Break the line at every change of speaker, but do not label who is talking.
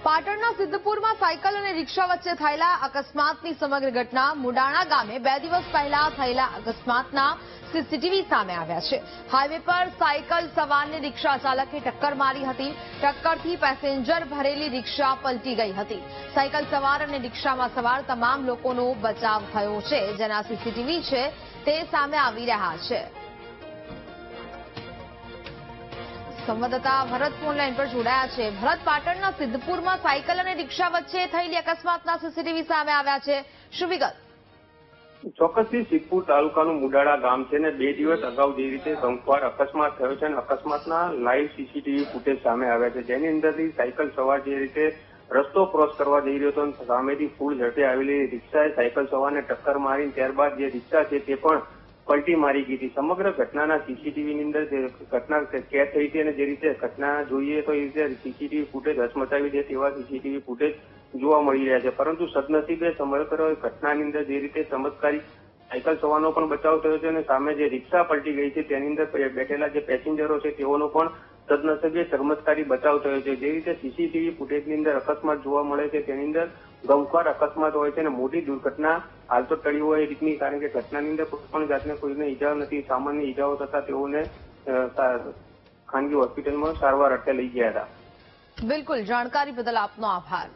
પાટણના સિદ્ધપુરમાં સાયકલ અને રિક્ષા વચ્ચે થયેલા અકસ્માતની સમગ્ર ઘટના મુડાણા ગામે 2 દિવસ પહેલા થયેલા અકસ્માતના સીસીટીવી સામે આવ્યા છે। હાઈવે પર સાયકલ સવારને રિક્ષા ચાલકે ટક્કર મારી હતી। ટક્કરથી પેસેન્જર ભરેલી રિક્ષા પલટી ગઈ હતી। સાયકલ સવાર અને રિક્ષામાં સવાર તમામ લોકોનો બચાવ થયો છે, જેના સીસીટીવી છે તે સામે આવી રહ્યા છે। સંવાદદાતા ભરત ફોનલાઈન પર જોડાયા છે। ભરત, પાટણના સિદ્ધપુરમાં સાયકલ અને રિક્ષા વચ્ચે થયેલી અકસ્માતના સીસીટીવી સામે આવ્યા છે, શું વિગત?
ચોક્કસથી સિદ્ધપુર તાલુકાનું મુડાણા ગામ છે ને 2 દિવસ અગાઉ જે રીતે ગમખ્વાર અકસ્માત થયો છે અને અકસ્માતના લાઈવ સીસીટીવી ફૂટેજ સામે આવ્યા છે, જેની અંદરથી સાયકલ સવાર જે રીતે રસ્તો ક્રોસ કરવા જઈ રહ્યો હતો અને સામેથી ફૂલ ઝડપે આવેલી રિક્ષાએ સાયકલ સવારને ટક્કર મારી, ત્યારબાદ જે રિક્ષા છે તે પણ પલટી મારી ગઈ હતી। સમગ્ર ઘટનાના સીસીટીવીની અંદર જે ઘટના કેદ થઈ હતી અને જે રીતે ઘટના જોઈએ તો એ રીતે સીસીટીવી ફૂટેજ હચમચાવી દે તેવા સીસીટીવી ફૂટેજ જોવા મળી રહ્યા છે। પરંતુ સદનસીબે સમગ્ર ઘટનાની અંદર જે રીતે ચમત્કારી સાયકલ સવારનો પણ બચાવ થયો છે અને સામે જે રિક્ષા પલટી ગઈ છે તેની અંદર બેઠેલા જે પેસેન્જરો છે તેઓનો પણ સદનસીબે ચમત્કારી બચાવ થયો છે। જે રીતે સીસીટીવી ફૂટેજની અંદર અકસ્માત જોવા મળે છે તેની અંદર ગમખ્વાર અકસ્માત હોય છે અને મોટી દુર્ઘટના હાલ તો ટળી હોય એ રીતની, કારણ કે ઘટનાની અંદર કોઈ પણ જાતને કોઈને ઈજાઓ નથી, સામાન્ય ઈજાઓ થતા તેઓને ખાનગી હોસ્પિટલમાં સારવાર અર્થે લઈ ગયા હતા।
બિલકુલ, જાણકારી બદલ આપનો આભાર।